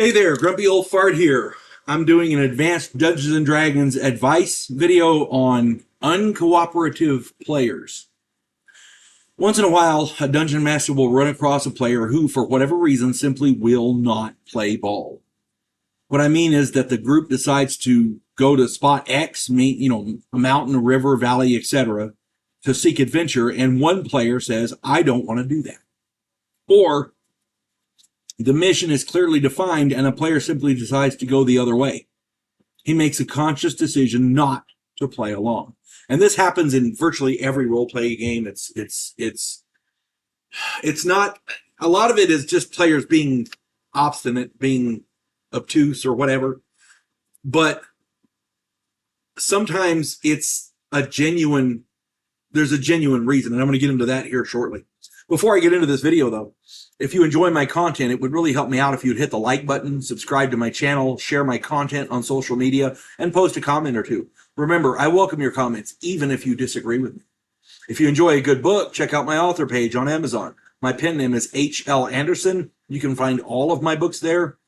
Hey there, Grumpy Old Fart here. I'm doing an advanced Dungeons & Dragons advice video on uncooperative players. Once in a while, a dungeon master will run across a player who, for whatever reason, simply will not play ball. What I mean is that the group decides to go to spot X, a mountain, a river, valley, etc., to seek adventure, and one player says, I don't want to do that. Or the mission is clearly defined and a player simply decides to go the other way. He makes a conscious decision not to play along. And this happens in virtually every role-playing game. It's not, a lot of it is just players being obstinate, being obtuse or whatever. But sometimes there's a genuine reason, and I'm going to get into that here shortly. Before I get into this video, though, if you enjoy my content, it would really help me out if you'd hit the like button, subscribe to my channel, share my content on social media, and post a comment or two. Remember, I welcome your comments, even if you disagree with me. If you enjoy a good book, check out my author page on Amazon. My pen name is H.L. Anderson. You can find all of my books there.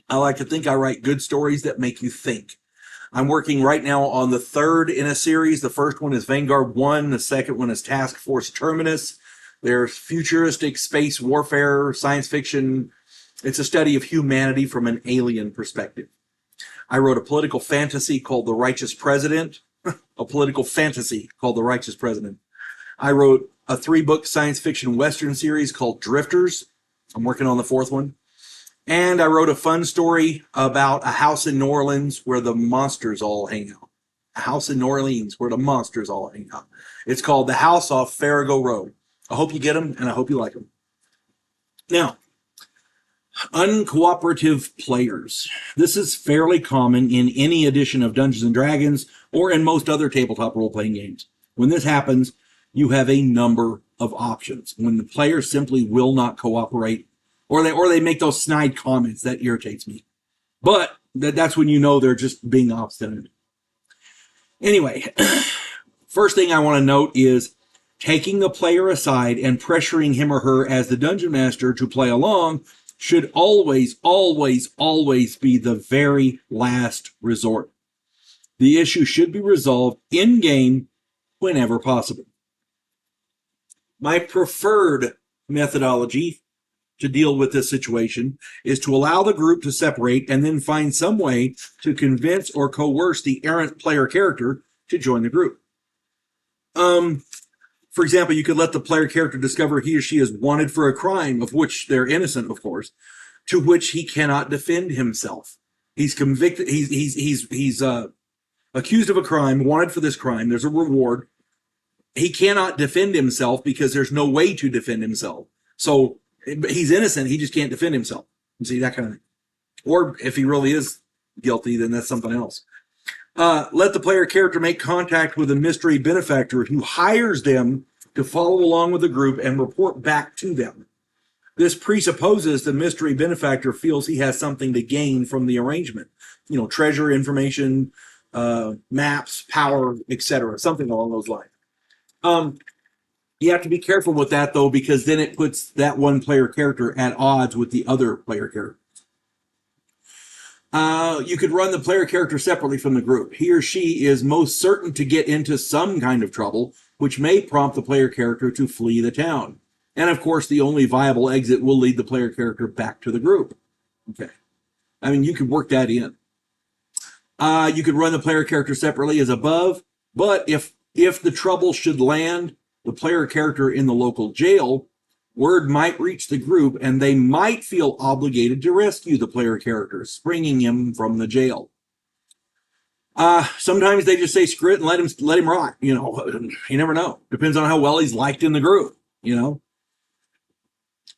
I like to think I write good stories that make you think. I'm working right now on the third in a series. The first one is Vanguard 1. The second one is Task Force Terminus. There's futuristic space warfare, science fiction. It's a study of humanity from an alien perspective. I wrote a political fantasy called The Righteous President. A political fantasy called The Righteous President. I wrote a 3-book science fiction Western series called Drifters. I'm working on the 4th one. And I wrote a fun story about a house in New Orleans where the monsters all hang out. A house in New Orleans where the monsters all hang out. It's called The House off Farrago Road. I hope you get them, and I hope you like them. Now, uncooperative players. This is fairly common in any edition of Dungeons & Dragons or in most other tabletop role-playing games. When this happens, you have a number of options. When the player simply will not cooperate, or they make those snide comments, that irritates me. But that's when you know they're just being obstinate. Anyway, first thing I want to note is taking the player aside and pressuring him or her as the dungeon master to play along should always, always, always be the very last resort. The issue should be resolved in-game whenever possible. My preferred methodology to deal with this situation is to allow the group to separate and then find some way to convince or coerce the errant player character to join the group. For example, you could let the player character discover he or she is wanted for a crime of which they're innocent, of course, to which he cannot defend himself. He's convicted. He's accused of a crime, wanted for this crime. There's a reward. He cannot defend himself because there's no way to defend himself. So he's innocent. He just can't defend himself. You see, that kind of thing. Or if he really is guilty, then that's something else. Let the player character make contact with a mystery benefactor who hires them to follow along with the group and report back to them. This presupposes the mystery benefactor feels he has something to gain from the arrangement. Treasure, information, maps, power, etc. Something along those lines. You have to be careful with that, though, because then it puts that one player character at odds with the other player character. You could run the player character separately from the group. He or she is most certain to get into some kind of trouble, which may prompt the player character to flee the town. And of course, the only viable exit will lead the player character back to the group. Okay. I mean, you could work that in. You could run the player character separately as above, but if the trouble should land the player character in the local jail, word might reach the group and they might feel obligated to rescue the player character, springing him from the jail. Sometimes they just say screw it and let him rot. You never know. Depends on how well he's liked in the group.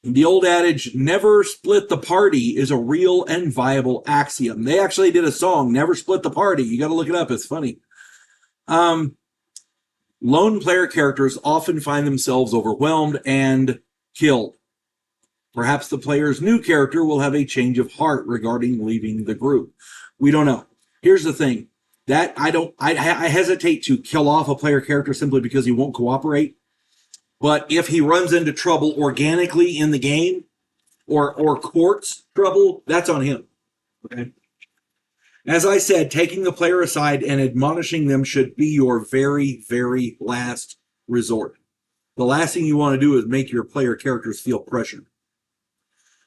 The old adage, never split the party, is a real and viable axiom. They actually did a song, Never Split the Party. You got to look it up. It's funny. Lone player characters often find themselves overwhelmed and killed. Perhaps the player's new character will have a change of heart regarding leaving the group. We don't know. Here's the thing. That I hesitate to kill off a player character simply because he won't cooperate. But if he runs into trouble organically in the game, or courts trouble, that's on him. Okay. As I said, taking the player aside and admonishing them should be your very, very last resort. The last thing you want to do is make your player characters feel pressured.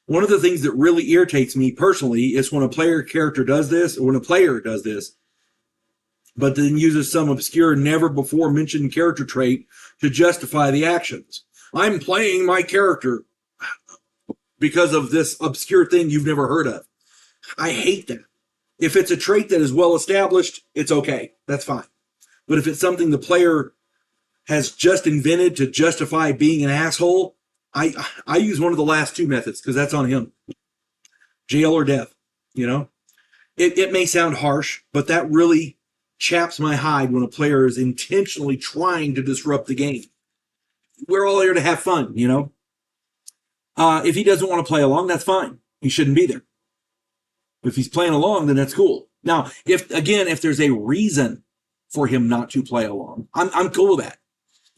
One of the things that really irritates me personally is when a player character does this, or when a player does this, but then uses some obscure, never before mentioned character trait to justify the actions. I'm playing my character because of this obscure thing you've never heard of. I hate that. If it's a trait that is well established, it's okay. That's fine. But if it's something the player has just invented to justify being an asshole, I use one of the last two methods because that's on him. Jail or death, you know? It may sound harsh, but that really chaps my hide when a player is intentionally trying to disrupt the game. We're all here to have fun, you know? If he doesn't want to play along, that's fine. He shouldn't be there. If he's playing along, then that's cool. Now, if there's a reason for him not to play along, I'm cool with that.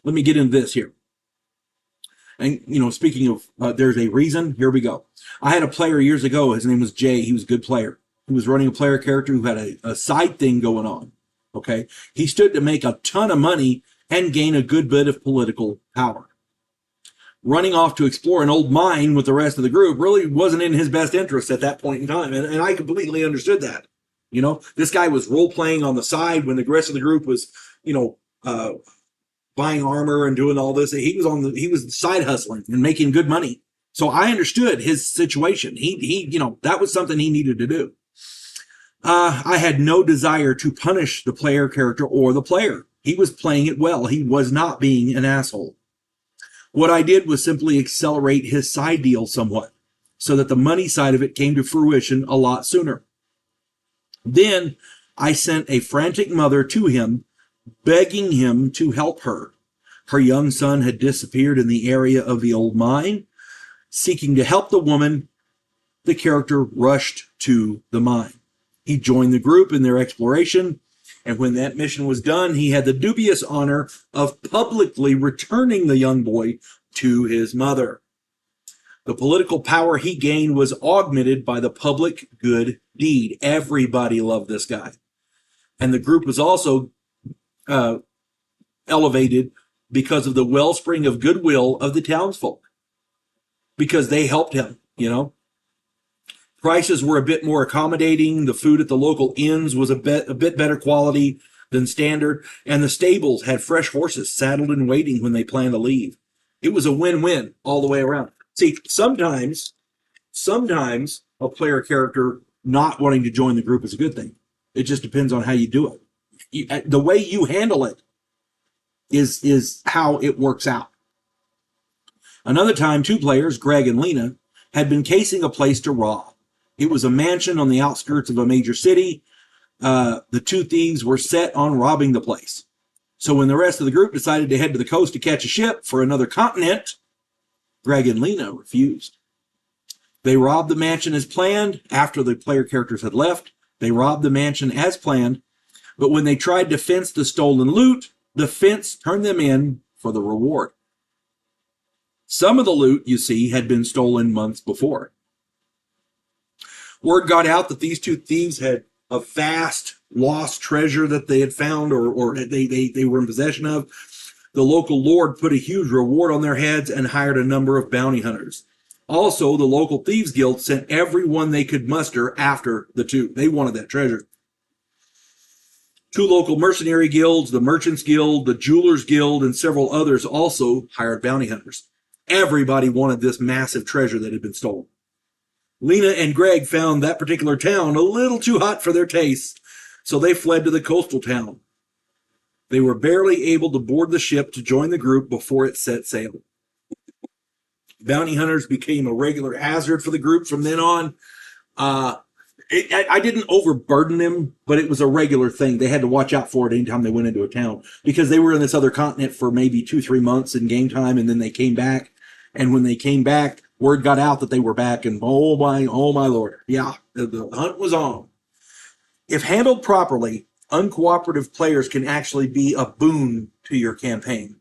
Let me get into this here. And, you know, speaking of there's a reason, here we go. I had a player years ago. His name was Jay. He was a good player. He was running a player character who had a side thing going on. Okay. He stood to make a ton of money and gain a good bit of political power. Running off to explore an old mine with the rest of the group really wasn't in his best interest at that point in time. And I completely understood that. You know, this guy was role playing on the side when the rest of the group was, you know, buying armor and doing all this. He was side hustling and making good money. So I understood his situation. He, you know, that was something he needed to do. I had no desire to punish the player character or the player. He was playing it well. He was not being an asshole. What I did was simply accelerate his side deal somewhat so that the money side of it came to fruition a lot sooner. Then I sent a frantic mother to him, begging him to help her. Her young son had disappeared in the area of the old mine. Seeking to help the woman, the character rushed to the mine. He joined the group in their exploration, and when that mission was done, he had the dubious honor of publicly returning the young boy to his mother. The political power he gained was augmented by the public good deed. Everybody loved this guy. And the group was also elevated because of the wellspring of goodwill of the townsfolk, because they helped him, you know. Prices were a bit more accommodating. The food at the local inns was a bit better quality than standard, and the stables had fresh horses saddled and waiting when they planned to leave. It was a win-win all the way around. See, sometimes a player character not wanting to join the group is a good thing. It just depends on how you do it. The way you handle it is how it works out. Another time, two players, Greg and Lena, had been casing a place to rob. It was a mansion on the outskirts of a major city. The two thieves were set on robbing the place. So when the rest of the group decided to head to the coast to catch a ship for another continent, Greg and Lena refused. They robbed the mansion as planned. After the player characters had left, they robbed the mansion as planned. But when they tried to fence the stolen loot, the fence turned them in for the reward. Some of the loot, you see, had been stolen months before. Word got out that these two thieves had a vast lost treasure that they had found or they were in possession of. The local lord put a huge reward on their heads and hired a number of bounty hunters. Also, the local thieves guild sent everyone they could muster after the two. They wanted that treasure. Two local mercenary guilds, the Merchants Guild, the Jewelers Guild, and several others also hired bounty hunters. Everybody wanted this massive treasure that had been stolen. Lena and Greg found that particular town a little too hot for their tastes, so they fled to the coastal town. They were barely able to board the ship to join the group before it set sail. Bounty hunters became a regular hazard for the group from then on. I didn't overburden them, but it was a regular thing. They had to watch out for it anytime they went into a town because they were in this other continent for maybe 2-3 months in game time, and then they came back. And when they came back, word got out that they were back, and oh my Lord. Yeah, the hunt was on. If handled properly, uncooperative players can actually be a boon to your campaign.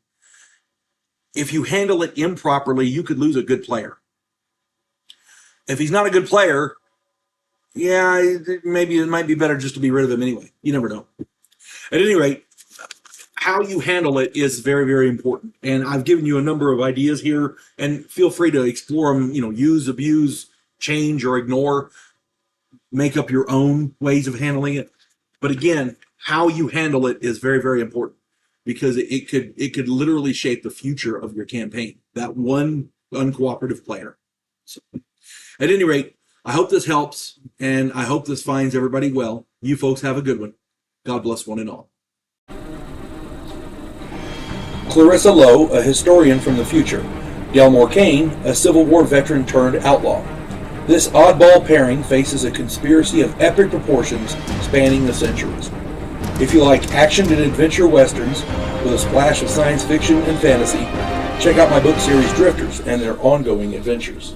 If you handle it improperly, you could lose a good player. If he's not a good player, yeah, maybe it might be better just to be rid of him anyway. You never know. At any rate, how you handle it is very, very important. And I've given you a number of ideas here, and feel free to explore them, use, abuse, change, or ignore. Make up your own ways of handling it. But again, how you handle it is very, very important, because it could literally shape the future of your campaign. That one uncooperative player. So, at any rate, I hope this helps, and I hope this finds everybody well. You folks have a good one. God bless one and all. Clarissa Lowe, a historian from the future. Delmore Kane, a Civil War veteran turned outlaw. This oddball pairing faces a conspiracy of epic proportions spanning the centuries. If you like action and adventure westerns with a splash of science fiction and fantasy, check out my book series Drifters and their ongoing adventures.